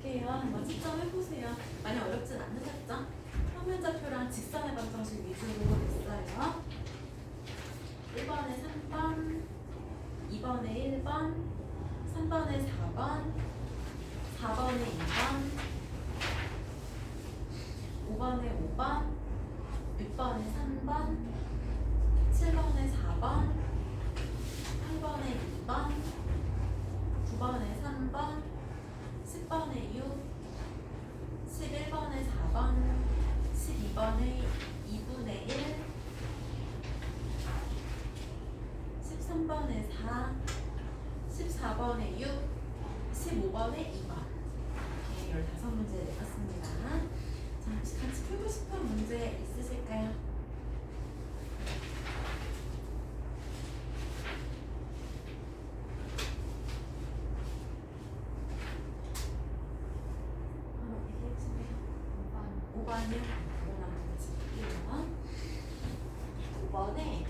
볼게요. 한번 채점해보세요. 많이 어렵진 않으셨죠? 평면좌표랑 직선의 방정식 위주로 됐어요. 1번에 3번, 2번에 1번, 3번에 4번, 4번에 2번, 5번에 5번, 6번에 3번, 7번에 4번, 8번에 2번, 9번에 3번, 10번에 6, 11번에 4번, 12번에 2분의 1, 13번에 4, 14번에 6, 15번에 2번. 이렇게 15문제 내봤습니다. 자, 혹시 같이 풀고 싶은 문제 있으실까요? 얘기해주세요. 5번이요? 5번 한번 같이 볼게요. 5번에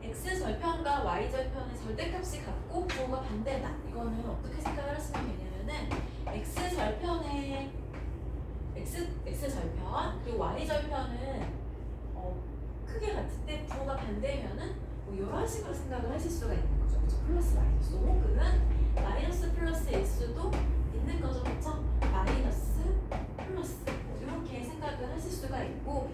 x절편과 y절편의 절대값이 같고 부호가 반대다. 이거는 어떻게 생각을 하시면 되냐면은 x절편의 x절편 그리고 y절편은 크게 같을 때 부호가 반대면은 뭐 이런 식으로 생각을 하실 수가 있는 거죠. 그렇죠? 플러스 마이너스 혹은 마이너스 플러스일 수도 있는 거죠. 그렇죠? 마이너스 플러스 뭐 이렇게 생각을 하실 수가 있고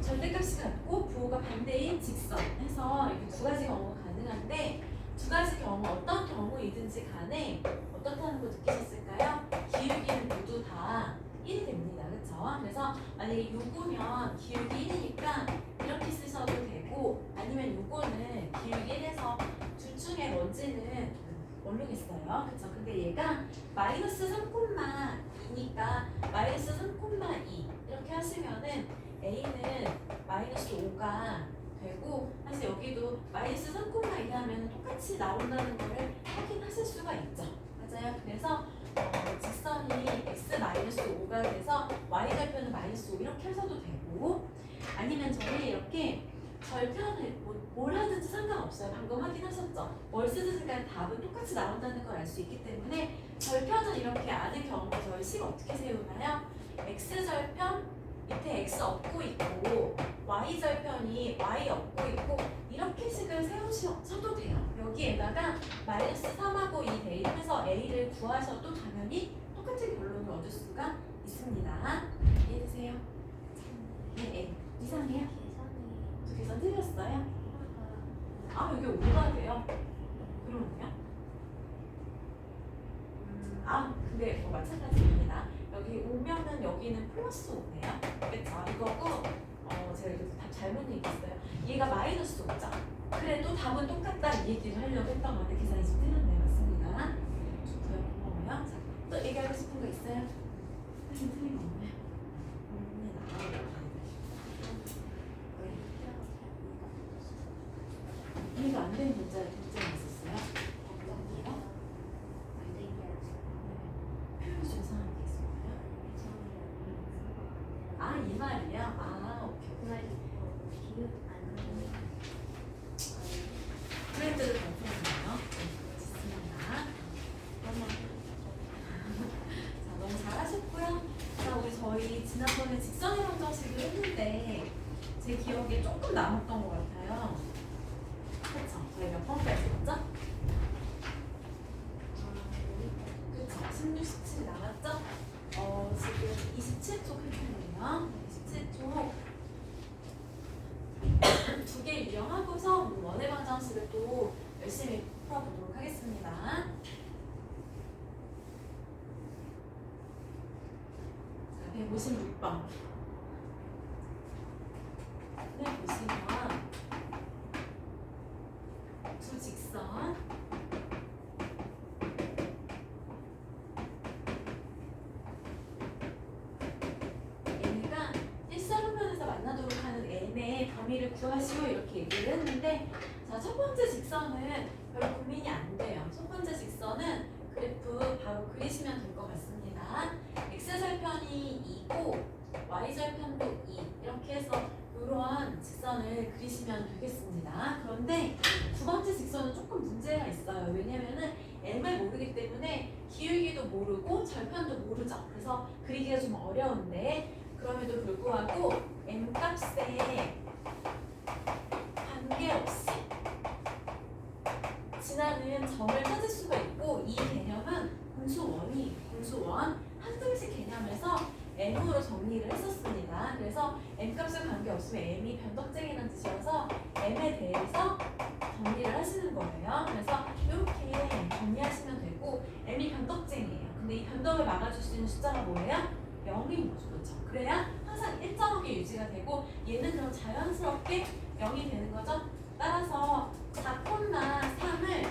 절대값이 같고 부호가 반대인 직선 해서 이렇게 두 가지 경우가 가능한데 두 가지 경우 어떤 경우이든지 간에 어떻다는 거 느끼셨을까요? 기울기는 모두 다 1이 됩니다. 그렇죠? 그래서 만약에 요거면 기울기 1이니까 이렇게 쓰셔도 되고 아니면 요거는 기울기 1에서 둘 중에 뭔지는 모르겠어요. 그렇죠? 근데 얘가 마이너스 3,2니까 마이너스 3,2 이렇게 하시면은 A는 마이너스 5가 되고 사실 여기도 마이너스 3,2 하면 똑같이 나온다는 거를 확인하실 수가 있죠. 맞아요. 그래서 직선이 x 마이너스 5가 돼서 y절편은 마이너스 5 이렇게 하셔도 되고 아니면 저는 이렇게 절편을 뭘 하든지 상관없어요. 방금 확인하셨죠? 뭘 쓰든지 간에 답은 똑같이 나온다는 걸 알 수 있기 때문에 절편은 이렇게 아는 경우가 저희 식 어떻게 세우나요? x절편 밑에 x 없고 있고 y절편이 y 없고 있고 이렇게 식을 세우셔도 돼요. 여기에다가 마이너스 3하고 2 대입해서 a를 구하셔도 당연히 똑같은 결론을 얻을 수가 있습니다. 이해되세요? 네, 이상해요? 저 계산 틀렸어요? 아, 여기 5가 돼요? 그러네요. 근데 뭐 마찬가지입니다. 여기 오면은 여기는 플러스 5네요. 그쵸? 이거고, 제가 이거 답 잘못 얘기했어요. 얘가 마이너스 5죠? 그래도 답은 똑같다 이 얘기를 하려고 했던 건데 계산이 좀 틀렸네요. 맞습니다. 좋고요. 고마워요. 자, 또 얘기하고 싶은 거 있어요? 사실 틀린 거 없나요? 이해가 안 되는 문제가 있었어요? 표현이 좀 이상한 게 있었나요? 아, 이 말이요? 오케이. 브랜드도 잘 풀었네요. 좋습니다. 자, 너무 잘하셨고요. 자, 우리 저희 지난번에 직선의 방정식을 했는데 제 기억에 조금 남았던 것 같아요. 그쵸? 저희 몇 번까지 했죠? 그쵸? 16, 17 나왔죠? 지금 27쪽 할 텐데요. 27쪽 두 개 이용하고서 원의 방정식을 또 열심히 풀어보도록 하겠습니다. 자, 156번. 네, 보시면 두 직선 얘네가 일사분면에서 만나도록 하는 n의 범위를 구하시오 이렇게 얘기를 했는데 자, 첫 번째 직선은 별로 고민이 안 돼요. 첫 번째 직선은 그래프 바로 그리시면 될 것 같습니다. x절편이 2고 y절편도 2 이렇게 해서 이런 직선을 그리시면 되겠습니다. 그런데 두 번째 직선은 조금 문제가 있어요. 왜냐면은 m을 모르기 때문에 기울기도 모르고 절편도 모르죠. 그래서 그리기가 좀 어려운데 그럼에도 불구하고 m 값에 관계없이 지나는 점을 찾을 수가 있고 이 개념은 분수원 항등식 개념에서 m으로 정리를 했었습니다. 그래서 m 값에 관계없으면 m이 변덕쟁이라는 뜻이어서 m에 대해서 정리를 하시는 거예요. 그래서 이렇게 정리하시면 되고 m이 변덕쟁이에요. 근데 이 변덕을 막아줄 수 있는 숫자가 뭐예요? 0인 거죠. 그렇죠? 그래야 항상 일정하게 유지가 되고 얘는 그럼 자연스럽게 0이 되는 거죠. 따라서 4,3을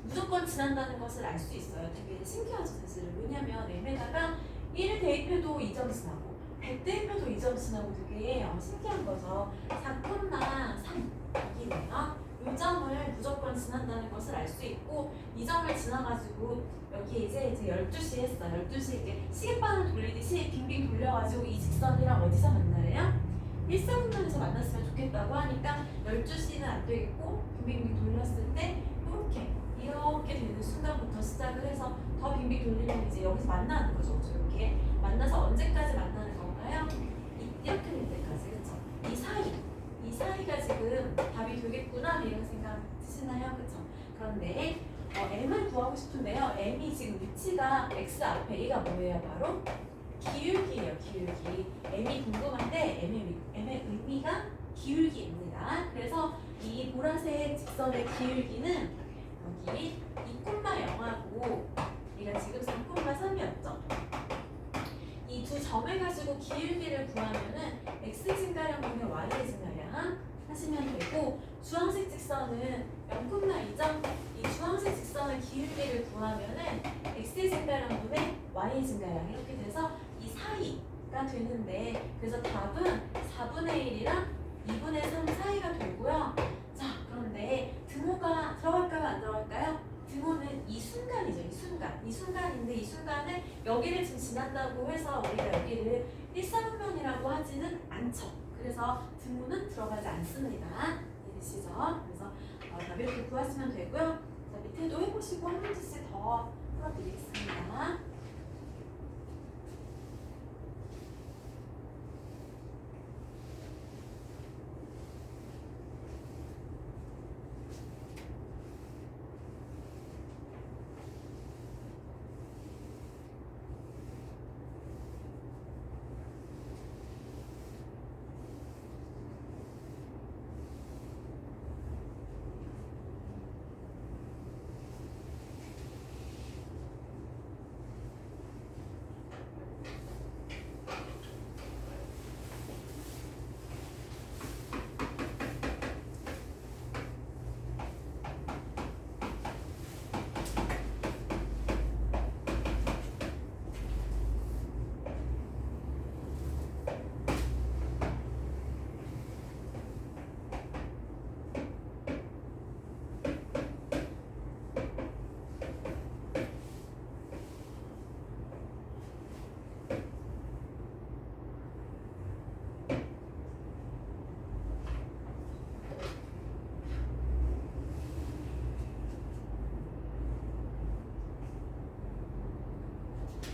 무조건 지난다는 것을 알 수 있어요. 되게 신기하죠, 사실. 왜냐면 m에다가 1 대입해도 2점 지나고 100 대입해도 2점 지나고 되게 신기한 거죠. 4,3 여기네요. 이 점을 무조건 지난다는 것을 알 수 있고 이 점을 지나가지고 여기 이제 12시 했어. 12시 이렇게 시계반을 돌리듯이 빙빙 돌려가지고 이 직선이랑 어디서 만나래요? 일사분면에서 만났으면 좋겠다고 하니까 12시는 안 되겠고 빙빙 돌렸을 때 이렇게 되는 순간부터 시작을 해서 더 빙빙 돌리면 이제 여기서 만나는 거죠. 이렇게 만나서 언제까지 만나는 건가요? 이렇게 될 때까지. 그쵸? 이 사이가 지금 답이 되겠구나 이런 생각 드시나요? 그쵸? 그런데 m을 구하고 싶은데요. m이 지금 위치가 x 앞에 a가 뭐예요? 바로 기울기예요. 기울기. m이 궁금한데 m의 의미가 기울기입니다. 그래서 이 보라색 직선의 기울기는 여기 2,0하고 얘가 지금 3,3이었죠. 이 두 점을 가지고 기울기를 구하면은 x 증가량분의 y 증가량 하시면 되고 주황색 직선은 0,2점 이 주황색 직선의 기울기를 구하면은 x 증가량분의 y 증가량 이렇게 돼서 이 사이가 되는데 그래서 답은 4분의 1이랑 2분의 3 사이가 되고요. 자, 그런데 등호가 들어갈까요? 안 들어갈까요? 등호는 이 순간이죠. 이 순간인데 이 순간을 여기를 지금 지난다고 해서 우리가 여기를 1사분면이라고 하지는 않죠. 그래서 등호는 들어가지 않습니다. 이해되시죠? 그래서 답 이렇게 구하시면 되고요. 자, 밑에도 해보시고 한 문제씩 더 풀어드리겠습니다.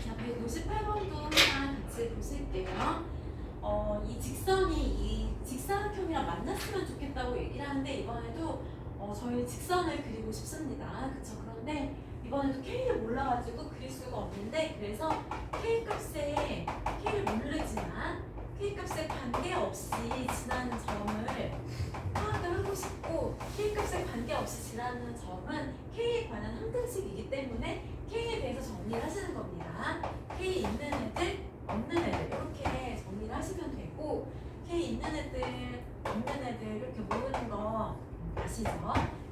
자, 158번도 하나 같이 보실게요. 이 직선이 이 직사각형이랑 만났으면 좋겠다고 얘기를 하는데 이번에도 저희 직선을 그리고 싶습니다. 그쵸? 그런데 이번에도 K를 몰라가지고 그릴 수가 없는데 그래서 K 값에 K를 모르지만 K 값에 관계없이 지나는 점을 파악을 하고 싶고 K 값에 관계없이 지나는 점은 K에 관한 항등식이기 때문에 K에 대해서 정리를 하시는 겁니다. K 있는 애들, 없는 애들 이렇게 정리를 하시면 되고 K 있는 애들, 없는 애들 이렇게 모으는 거 아시죠?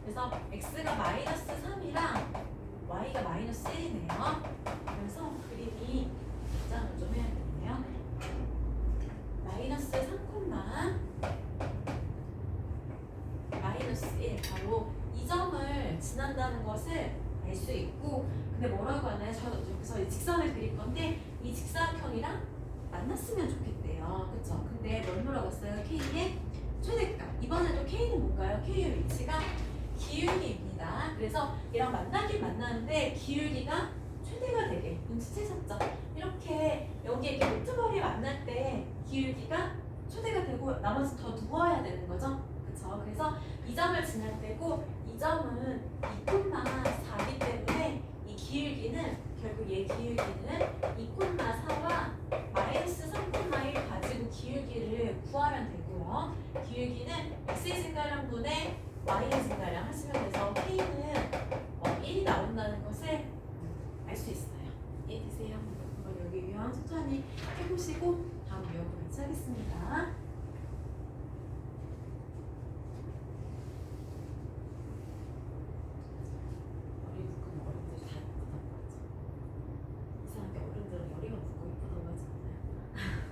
그래서 X가 마이너스 3이랑 Y가 마이너스 1이네요. 그래서 그림이 답장을 좀 해야겠네요. 마이너스 3, 마이너스 1 바로 이 점을 지난다는 것을 알 수 있고 근데 뭐라고 하나요? 여기서 이 직선을 그릴 건데 이 직사각형이랑 만났으면 좋겠대요. 그쵸? 근데 뭘 물어봤어요? K의 최대값. 이번에도 K는 뭔가요? K의 위치가 기울기입니다. 그래서 얘랑 만나긴 만나는데 기울기가 최대가 되게 눈치채셨죠? 이렇게 여기 이렇게 끄트머리 만날 때 기울기가 최대가 되고 나머지 더 누워야 되는 거죠. 그쵸? 그래서 이 점을 지날 때고 이 점은 2,4이기 때문에 이 기울기는 결국 얘 기울기는 2,4와 마이너스 3,1 가지고 기울기를 구하면 되고요. 기울기는 x의 증가량분의 y의 증가량 하시면 돼서 k는 1이 나온다는 것을 알 수 있어요. 이해되세요? 한번 여기 유형 천천히 해보시고 다음 유형도 같이 하겠습니다. 머리 묶으면 어른들이 다 예쁘다고 하죠. 이상하게 어른들은 머리가 묶고 예쁘다고 하지 않나요?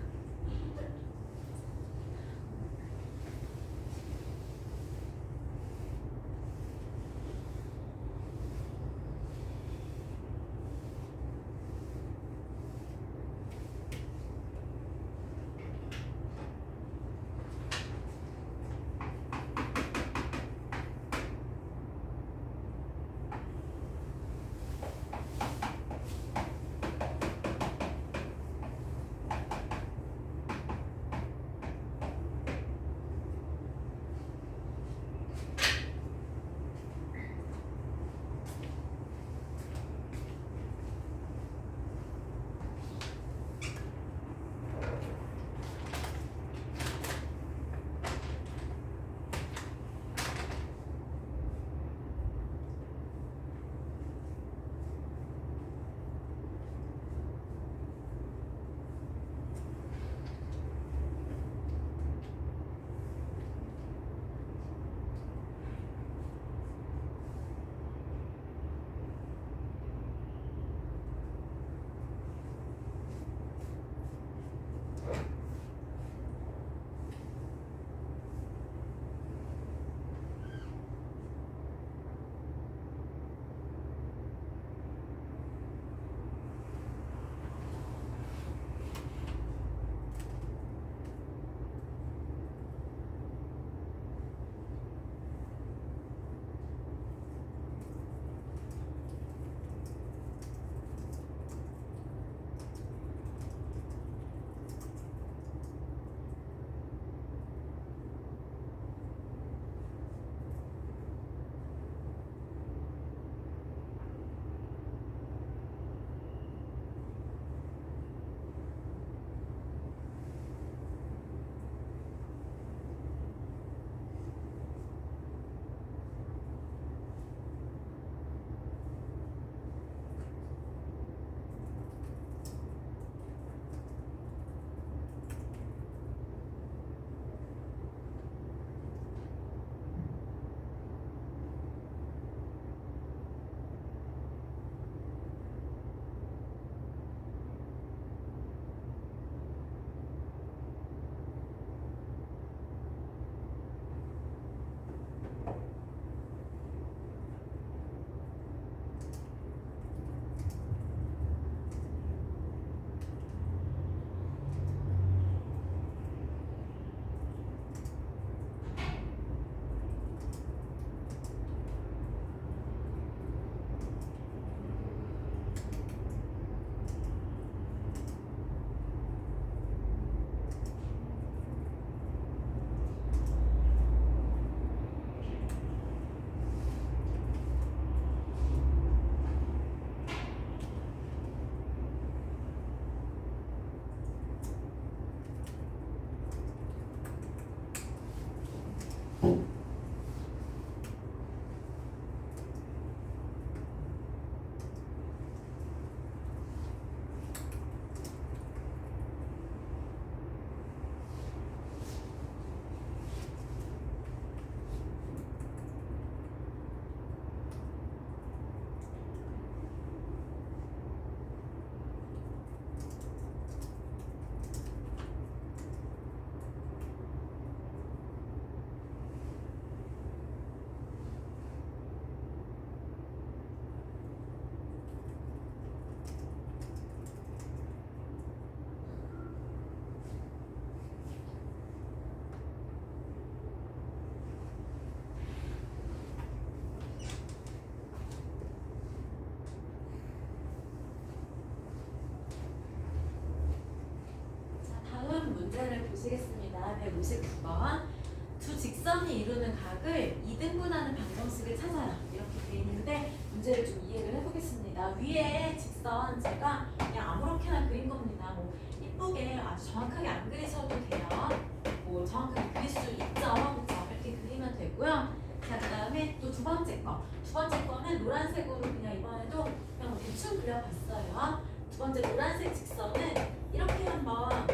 각을 2등분하는 방정식을 찾아라. 이렇게 돼 있는데 문제를 좀 이해를 해보겠습니다. 위에 직선 제가 그냥 아무렇게나 그린 겁니다. 뭐 이쁘게 아주 정확하게 안 그리셔도 돼요. 뭐 정확하게 그릴 수 있죠. 그렇죠? 이렇게 그리면 되고요. 자, 그 다음에 또 두 번째 거. 두 번째 거는 노란색으로 그냥 이번에도 그냥 대충 그려봤어요. 두 번째 노란색 직선은 이렇게 한번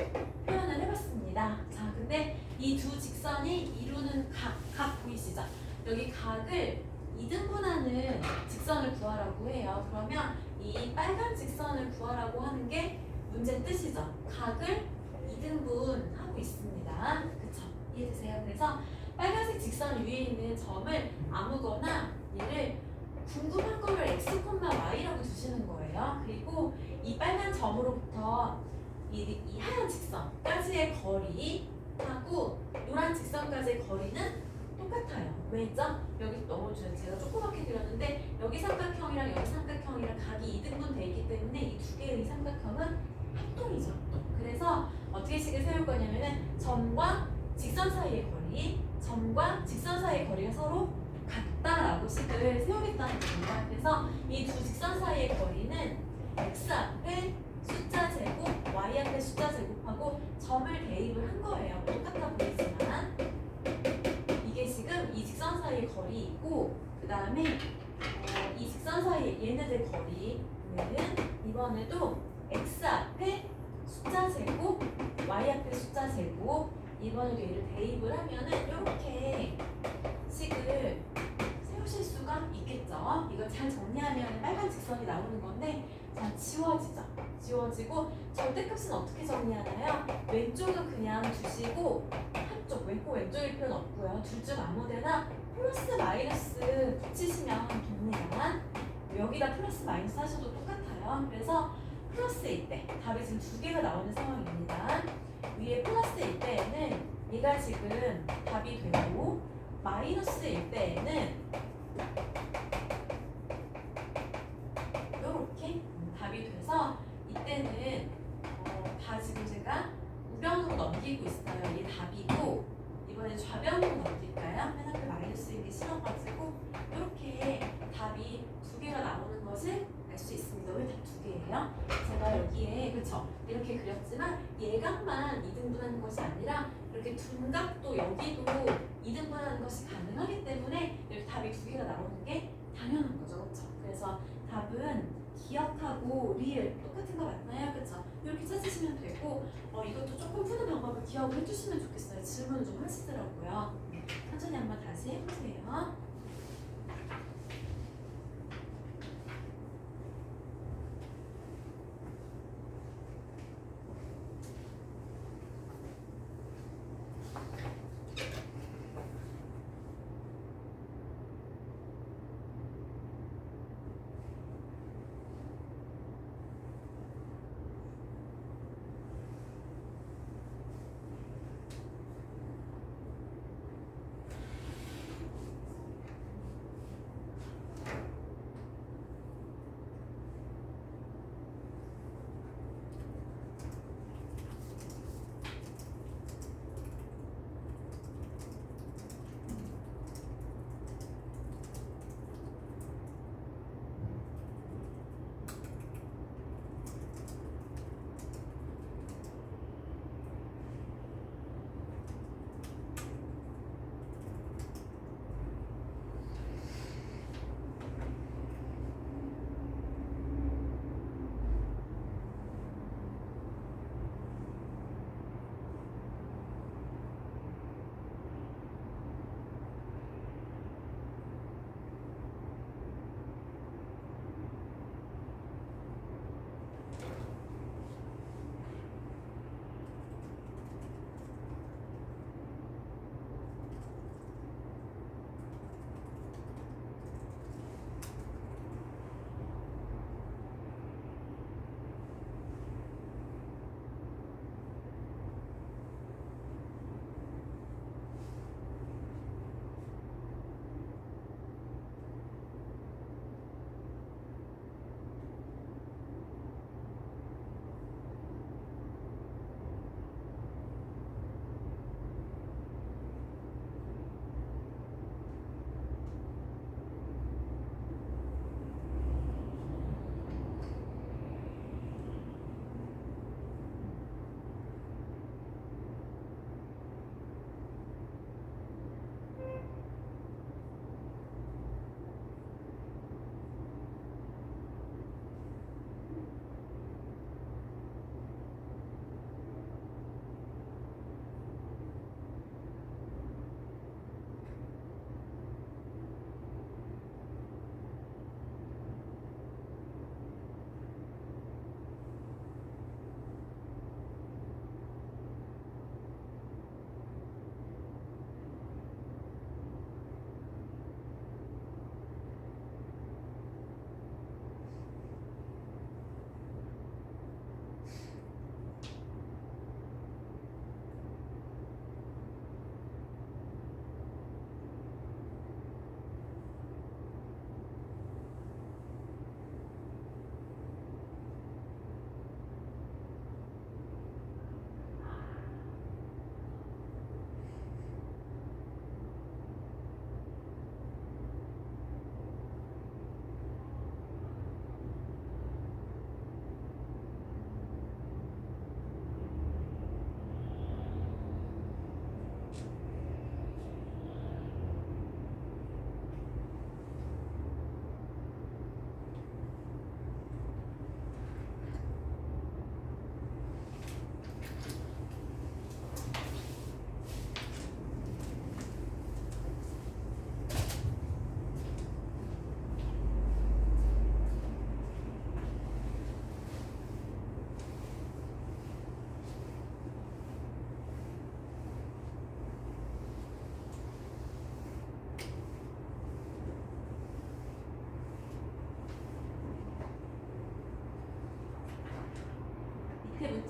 표현을 해봤습니다. 자, 근데 이 두 직선이 이루는 각 보이시죠? 여기 각을 2등분하는 직선을 구하라고 해요. 그러면 이 빨간 직선을 구하라고 하는 게 문제 뜻이죠. 각을 2등분하고 있습니다. 그쵸? 이해되세요? 그래서 빨간색 직선 위에 있는 점을 아무거나 얘를 궁금한 거를 x, y라고 주시는 거예요. 그리고 이 빨간 점으로부터 이 하얀 직선까지의 거리하고 노란 직선까지의 거리는 똑같아요. 왜죠? 여기 너무 제가 조그맣게 그렸는데 여기 삼각형이랑 여기 삼각형이랑 각이 2등분 돼 있기 때문에 이 두 개의 삼각형은 합동이죠. 합동. 그래서 어떻게 식을 세울 거냐면은 점과 직선 사이의 거리, 점과 직선 사이의 거리가 서로 같다라고 식을 세우겠다는 겁니다. 그래서 이 두 직선 사이의 거리는 x 앞에 숫자 제곱, y 앞에 숫자 제곱하고 점을 대입을 한 거예요. 똑같아 보이지만 이게 지금 이 직선 사이의 거리이고 그 다음에 이 직선 사이의 얘네들 거리는 이번에도 x 앞에 숫자 제곱, y 앞에 숫자 제곱 이번에도 얘를 대입을 하면은 이렇게 식을 세우실 수가 있겠죠. 이걸 잘 정리하면 빨간 직선이 나오는 건데 자, 지워지죠. 지워지고 절대값은 어떻게 정리하나요? 왼쪽은 그냥 두시고 한쪽 왼쪽일 필요는 없고요. 둘 중 아무데나 플러스 마이너스 붙이시면 됩니다. 여기다 플러스 마이너스 하셔도 똑같아요. 그래서 플러스일 때 답이 지금 두 개가 나오는 상황입니다. 위에 플러스일 때에는 얘가 지금 답이 되고 마이너스일 때에는 이렇게 답이 돼서 이때는 다 지금 제가 우변으로 넘기고 있어요. 이게 답이고 이번엔 좌변으로 넘길까요? 맨 앞에 마이너스인 게 싫어가지고 이렇게 답이 두 개가 나오는 것을 알 수 있습니다. 왜 답 두 개예요? 제가 여기에 그쵸? 이렇게 그렸지만 예각만 2등분하는 것이 아니라 이렇게 둔각도 여기도 2등분하는 것이 가능하기 때문에 이렇게 답이 두 개가 나오는 게 당연한 거죠. 그쵸? 그래서 답은 기억하고 리을 똑같은 거 맞나요? 그쵸? 이렇게 찾으시면 되고 이것도 조금 푸는 방법을 기억을 해주시면 좋겠어요. 질문을 좀 하시더라고요. 천천히 한번 다시 해보세요.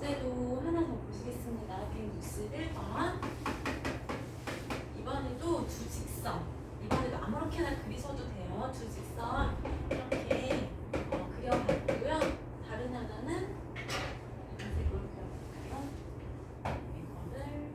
문제도 하나 더 보시겠습니다. 161번. 이번에도 두 직선. 이번에도 아무렇게나 그리셔도 돼요. 두 직선 이렇게 그려봤고요. 다른 하나는 색으로 그려볼까요? 이거를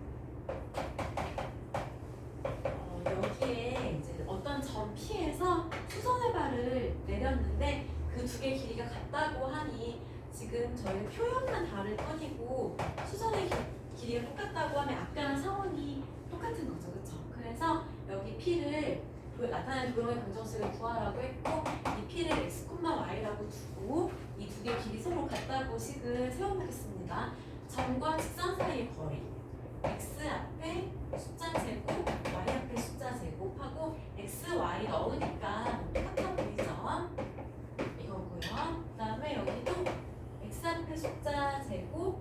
여기에 이제 어떤 점 P에서 수선의 발을 내렸는데 그 두 개 길이가 같다고 하니 지금 저희 표현만 다를 뿐이고 수선의 길이가 똑같다고 하면 아까랑 상황이 똑같은 거죠, 그렇죠? 그래서 여기 P를 나타나는 도형의 방정식을 구하라고 했고 이 P를 x, y라고 두고 이 두 개 길이 서로 같다고 식을 세워보겠습니다. 점과 직선 사이의 거리 x 앞에 숫자 제곱, y 앞에 숫자 제곱하고 x, y 넣으니까 똑같아 보이죠? 이거고요. 그 다음에 여기도 x 앞에 숫자 제곱,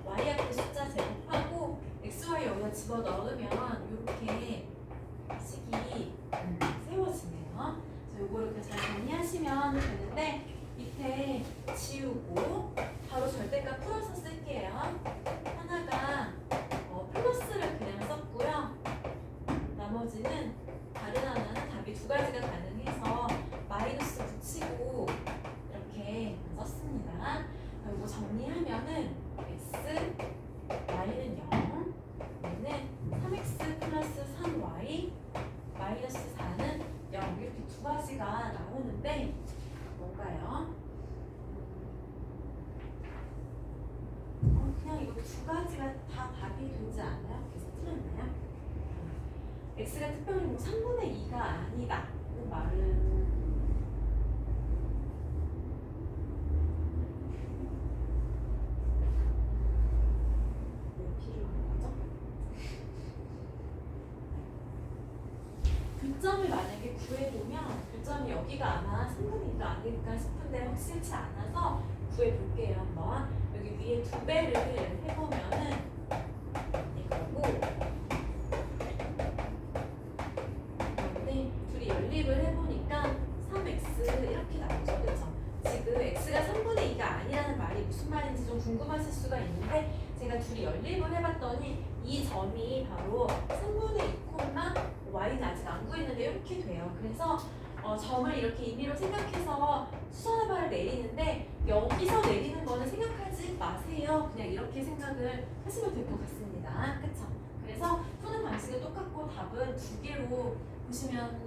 y 앞에 숫자 제곱하고 x, y 여기다 집어넣으면 이렇게 식이 세워지네요. 그래서 요거를 이렇게 잘 정리하시면 되는데 밑에 지우고 바로 절대값 풀어서 쓸게요. 하나가 플러스를 그냥 썼고요. 나머지는 다른 하나는 답이 두 가지가 가능해서 마이너스 붙이고 이렇게 썼습니다. 이거 정리하면은 x, y는 0, 얘는 3x 플러스 3y 마이너스 4는 0 이렇게 두 가지가 나오는데 뭔가요? 그냥 이거 두 가지가 다 답이 되지 않아요? 그래서 틀렸나요? x가 특별히 뭐 3분의 2가 아니다 그 말은 왜 필요한 거죠? 교점을 만약에 구해보면 교점이 여기가 아마 3분의 2가 아닐까 싶은데 확실치 않아서 구해볼게요. 한번 여기 위에 두 배를 해보면은 이거고 근데 둘이 연립을 해보니까 3x 이렇게 나오죠. 그렇죠? 지금 x가 3분의 2가 아니라는 말이 무슨 말인지 좀 궁금하실 수가 있는데 제가 둘이 연립을 해봤더니 이 점이 바로 3분의 2, y는 아직 안 구했는데 이렇게 돼요. 그래서 점을 이렇게 임의로 생각해서 수선의 발을 내리는데 여기서 내리는 거는 생각하지 마세요. 그냥 이렇게 생각을 하시면 될 것 같습니다. 그쵸? 그래서 푸는 방식은 똑같고 답은 두 개로 보시면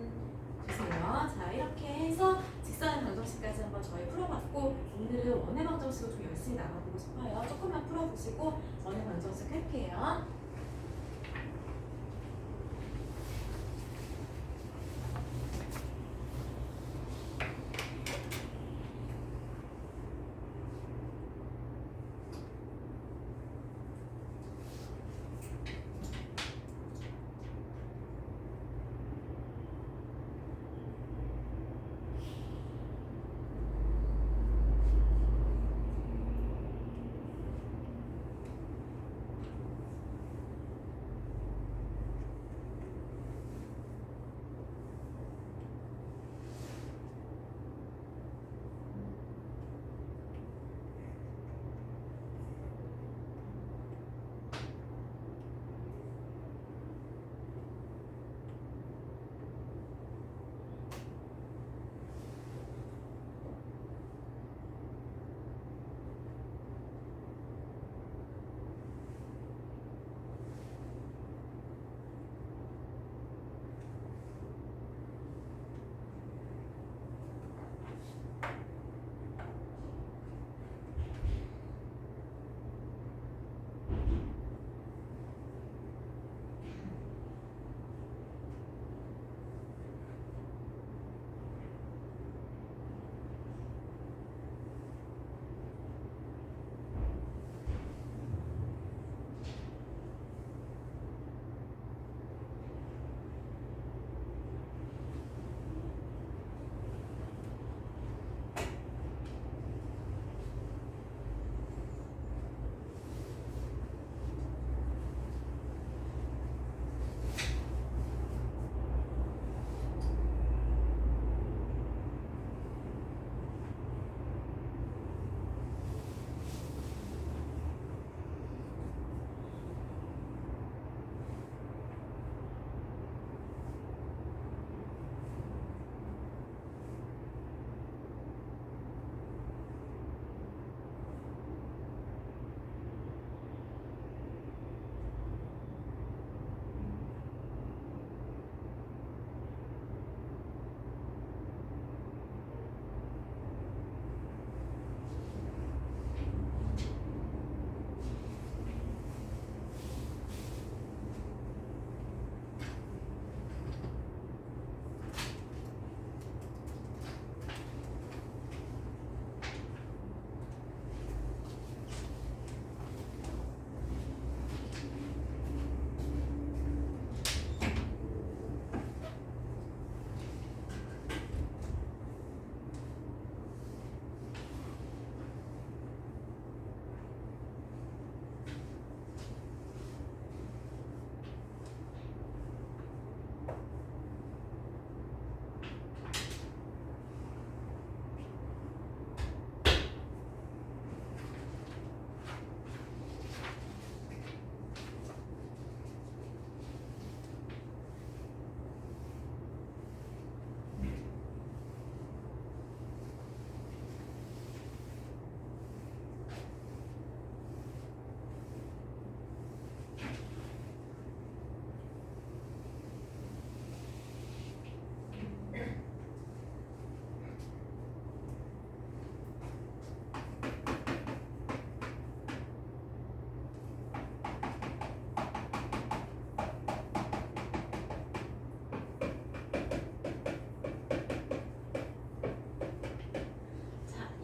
되세요. 자, 이렇게 해서 직선의 방정식까지 한번 저희 풀어봤고 오늘은 원의 방정식을 좀 열심히 나가보고 싶어요. 조금만 풀어보시고 원의 방정식 할게요.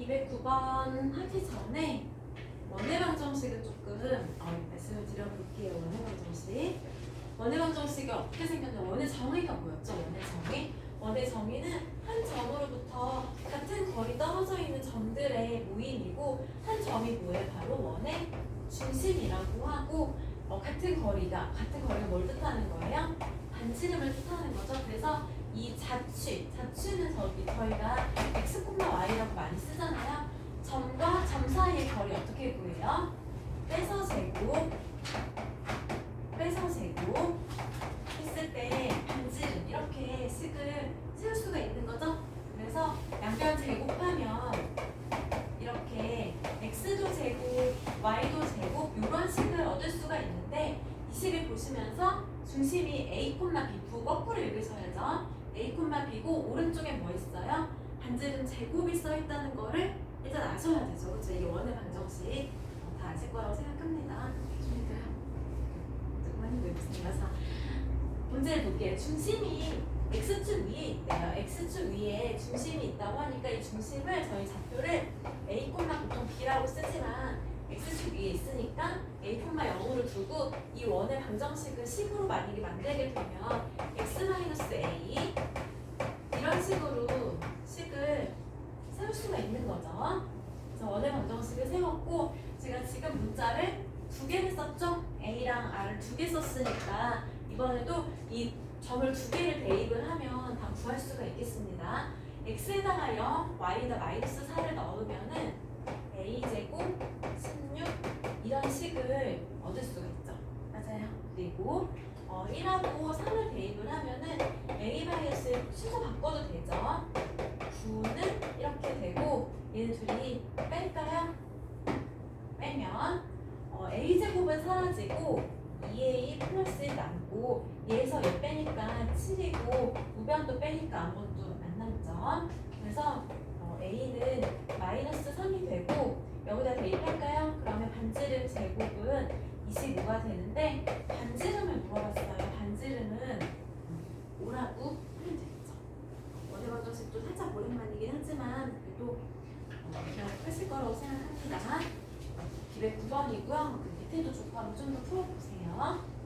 209번 하기 전에 원의 방정식을 조금 말씀을 드려볼게요. 원의 방정식. 원의 방정식이 어떻게 생겼냐? 원의 정의가 뭐였죠? 원의 정의. 원의 정의는 한 점으로부터 같은 거리 떨어져 있는 점들의 모임이고 한 점이 뭐예요? 바로 원의 중심이라고 하고 같은 거리가 뭘 뜻하는 거예요? 반지름을 뜻하는 거죠. 그래서 이 자취는 저희가 x, y라고 많이 쓰잖아요. 점과 점 사이의 거리 어떻게 구해요? 빼서 제곱 했을 때 반지름 이렇게 식을 세울 수가 있는 거죠. 그래서 양변 제곱하면 이렇게 x도 제곱, y도 제곱 이런 식을 얻을 수가 있는데 이 식을 보시면서 중심이 a, b 부 거꾸로 읽으셔야죠. a, b고 오른쪽에 뭐 있어요? 반지름 제곱이 써 있다는 거를 일단 아셔야 되죠. 그렇죠? 이게 원의 방정식 다 아실 거라고 생각합니다. 조금만 힘내보겠습니다. 자, 문제를 볼게요. 중심이 x축 위에 있대요. x축 위에 중심이 있다고 하니까 이 중심을 저희 좌표를 a, 보통 b라고 쓰지만 x축 위에 있으니까 a, 0으로 두고 이 원의 방정식을 식으로 만약에 만들게 되면 x-a 이런 식으로 식을 세울 수가 있는 거죠. 그래서 원의 방정식을 세웠고 제가 지금 문자를 두 개를 썼죠. a랑 r을 두 개 썼으니까 이번에도 이 점을 두 개를 대입을 하면 다 구할 수가 있겠습니다. x에다가 0, y에다 마이너스 4를 넣으면은 a제곱 16 이런 식을 얻을 수가 있죠. 맞아요. 그리고 1하고 3을 대입을 하면은 a 마이너스 순서 바꿔도 되죠. 9는 이렇게 되고 얘는 둘이 뺄까요? 빼면 a제곱은 사라지고 2a 플러스 1 남고 얘에서 얘 빼니까 7이고 우변도 빼니까 아무것도 안 남죠. 그래서 a는 마이너스 3이 되고 여기다 대입할까요? 그러면 반지름 제곱은 25가 되는데 반지름을 물어봤어요. 반지름은 5라고 하면 되겠죠. 원의 방정식도 살짝 오랜만이긴 하지만 그래도 기억하실 거라고 생각합니다. 209번이고요. 그 밑에도 조금 좀 더 풀어보세요.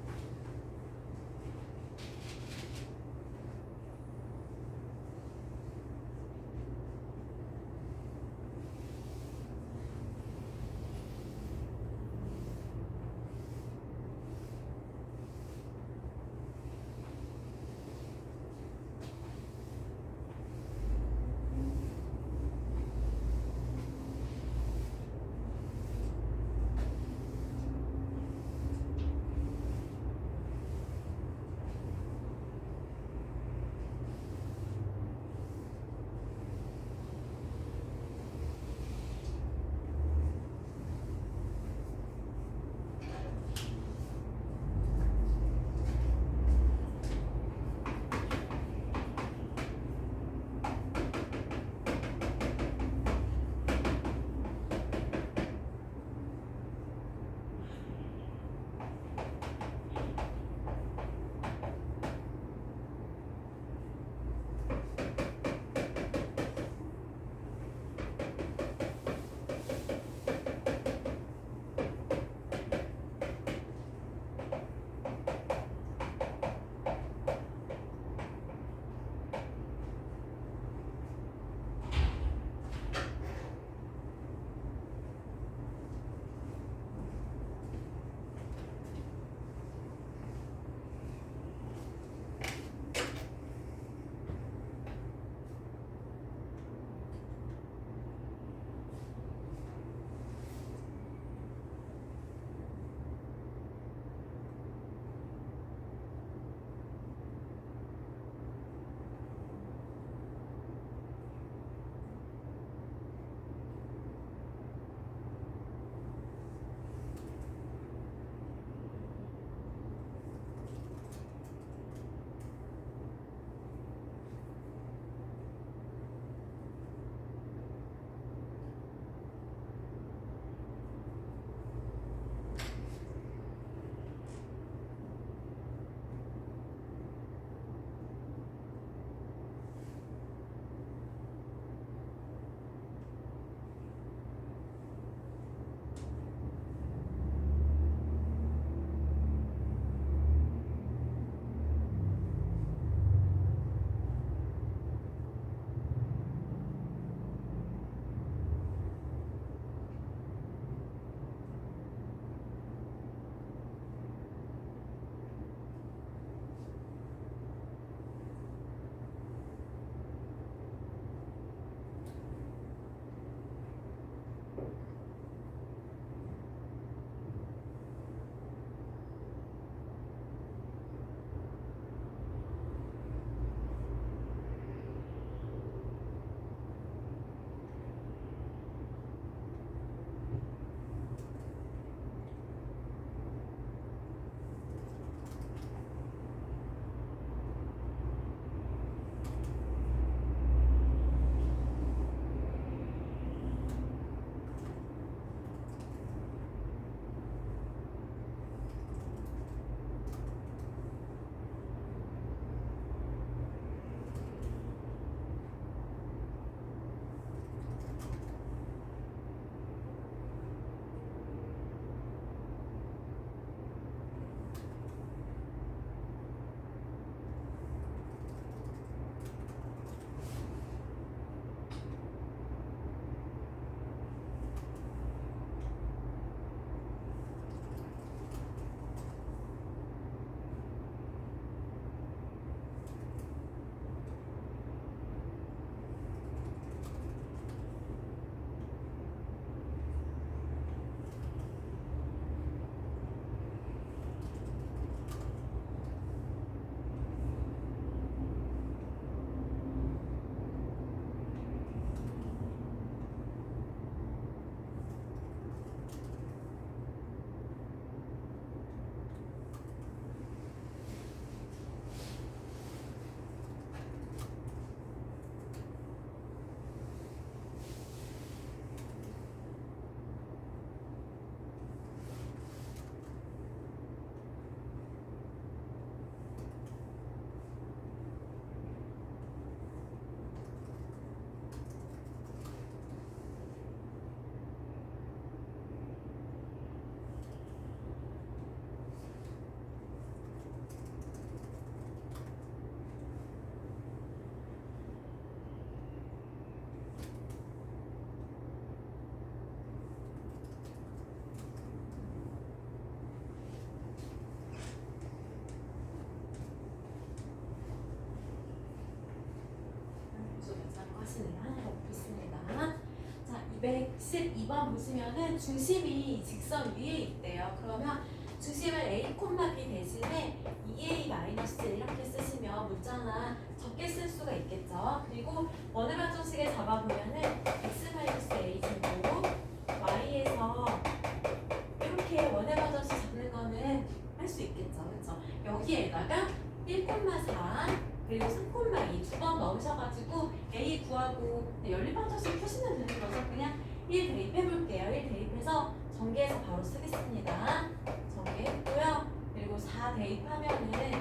212번 보시면은 중심이 직선 위에 있대요. 그러면 중심을 A, B 대신에 2A 마이너스 이렇게 쓰시면 문자나 적게 쓸 수가 있겠죠. 그리고 원의 방정식에 잡아보면은 x 마이너스 A 제곱 y에서 이렇게 원의 방정식 잡는 거는 할 수 있겠죠. 그렇죠? 여기에다가 1,4 그리고 3,2 두 번 넣으셔가지고 A 구하고 연립방정식 푸시면 되는 거죠. 그냥 1 대입해 볼게요. 1 대입해서 전개해서 바로 쓰겠습니다. 전개했고요. 그리고 4 대입하면은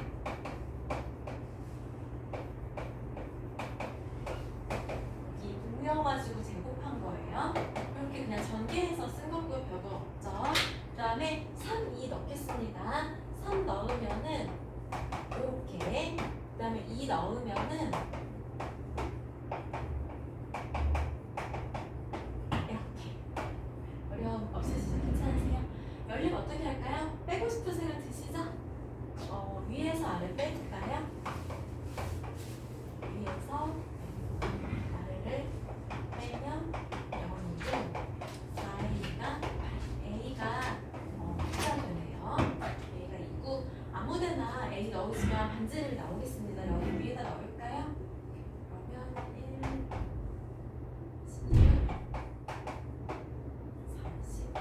여기 모여가지고 제곱한 거예요. 이렇게 그냥 전개해서 쓴 거고요. 별거 없죠. 그 다음에 3, 2 넣겠습니다. 3 넣으면은 이렇게 그 다음에 2 넣으면은 이렇게 어려움 없으시죠? 괜찮으세요? 연립 어떻게 할까요? 빼고 싶은 생각 드시죠? 위에서 아래 빼줄까요? 위에서 아래를 빼면 0이고 4A가 A가 2가 되네요. A가 2고 아무데나 A 넣으시면 반지름이 나오겠습니다. 여기 위에다 넣을까요? 그러면 1, 16, 30,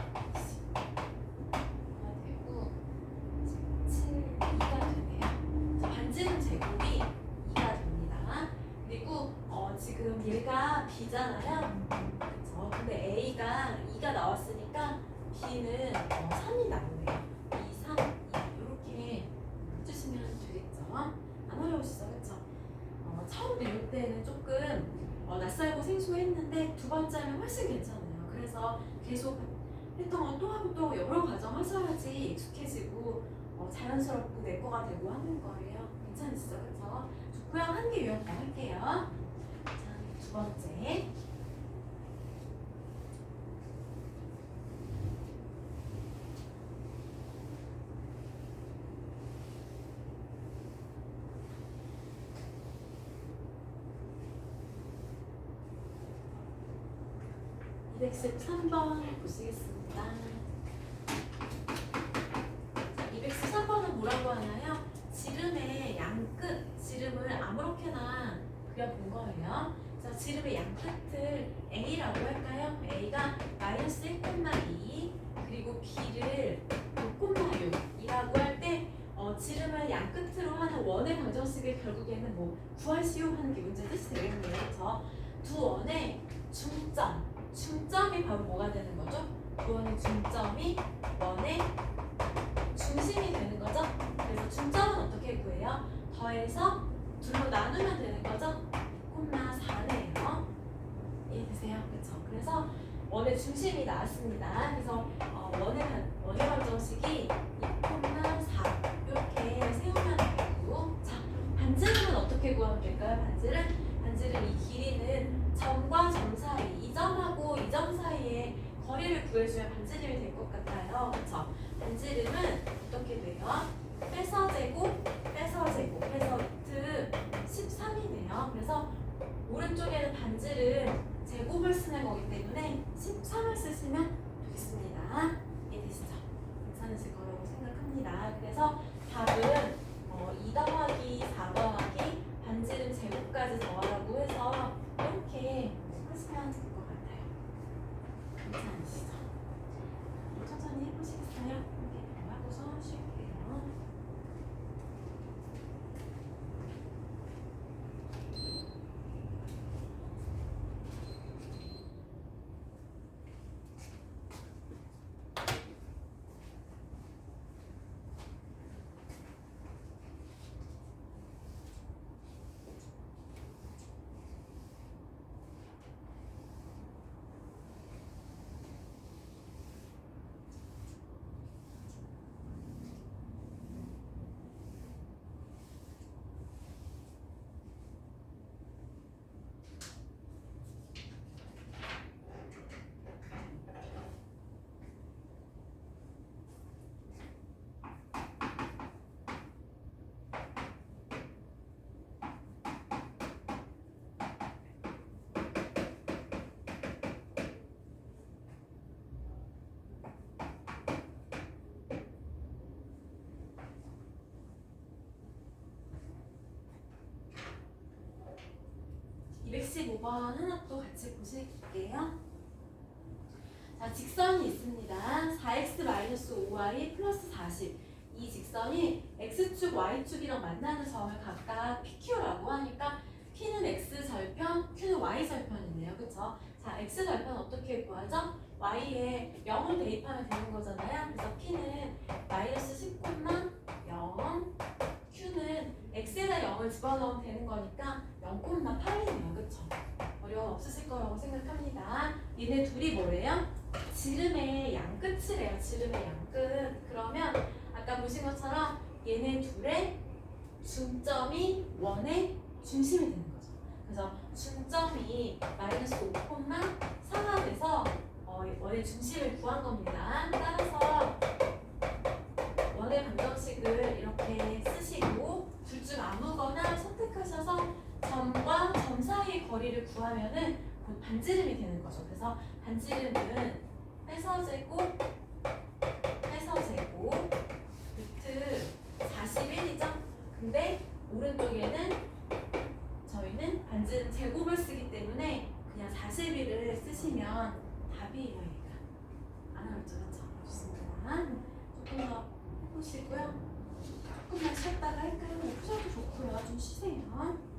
20가 되고 17, 2가 되네요. 반지름 제곱이 2가 됩니다. 그리고 지금 얘가 B잖아요. 그렇죠? 근데 A가 2가 나왔으니까 B는 3이 나오네요. 2, 3, 2 이렇게 해주시면 되겠죠. 안 어려우시죠? 그렇죠? 처음 배울 때는 조금 낯설고 생소했는데 두 번째는 훨씬 괜찮아요. 그래서 계속 했던 거 또 하고 또 여러 과정 하셔야지 익숙해지고 자연스럽고 내 거가 되고 하는 거예요. 괜찮으시죠? 그렇죠? 좋고요. 한 개 요약 더 할게요. 자, 두 번째. 자, 213번 보시겠습니다. 자, 213번은 뭐라고 하나요? 지름의 양끝, 지름을 아무렇게나 그려본 거예요. 자, 지름의 양끝을 A라고 할까요? A가 마이너스 1,2 그리고 B를 6,6이라고 할 때 지름을 양끝으로 하는 원의 방정식을 결국에는 뭐 구하시오 하는 게 문제 뜻이 되겠네요. 그래서 두 원의 중점이 바로 뭐가 되는 거죠? 두 원의 중점이 원의 중심이 되는 거죠? 그래서 중점은 어떻게 구해요? 더해서 둘로 나누면 되는 거죠? 2,4네요. 이해되세요? 그렇죠? 그래서 원의 중심이 나왔습니다. 그래서 원의 방정식이 2,4 이렇게 세우면 되고, 자, 반지름은 어떻게 구하면 될까요? 반지름 이 길이는 점과 점 사이, 이 점하고 이 점 사이에 거리를 구해주면 반지름이 될 것 같아요. 그렇죠? 반지름은 어떻게 돼요? 빼서 제곱 해서 루트 13이네요. 그래서 오른쪽에는 반지름 제곱을 쓰는 거기 때문에 13을 쓰시면 되겠습니다. 이해되시죠? 괜찮으실 거라고 생각합니다. 그래서 답은 2 더하기 4 더하기 반지름 제곱까지 더하라고 해서 이렇게 하시면 될 것 같아요. 괜찮으시죠? 천천히 해보시겠어요? 이렇게 하고서 쉴게요. 215번 하나 또 같이 보실게요. 자, 직선이 있습니다. 4x-5y 플러스 40. 이 직선이 x축, y축이랑 만나는 점을 각각 PQ라고 하니까 P는 x절편, Q는 y절편이네요. 그쵸? 자, x절편 어떻게 구하죠? y에 0을 대입하면 되는 거잖아요. 그래서 P는 마이너스 10,0, Q는 x에다 0을 집어넣으면 되는 거니까 0,8이네요. 그쵸? 어려움 없으실 거라고 생각합니다. 얘네 둘이 뭐래요? 지름의 양끝이래요. 지름의 양끝. 그러면 아까 보신 것처럼 얘네 둘의 중점이 원의 중심이 되는 거죠. 그래서 중점이 마이너스 5,4가 돼서 원의 중심을 구한 겁니다. 따라서 원의 방정식을 이렇게 쓰시고 둘 중 아무거나 선택하셔서 점과 점 사이의 거리를 구하면은 곧 반지름이 되는 거죠. 그래서 반지름은 해서제곱 루트 41이죠. 근데 오른쪽에는 저희는 반지름 제곱을 쓰기 때문에 그냥 41을 쓰시면 답이에요. 얘가 안 어렵죠, 그렇죠? 좋습니다. 조금 더 해보시고요. 조금만 쉬었다가 할까요? 푸셔도 좋고요. 좀 쉬세요.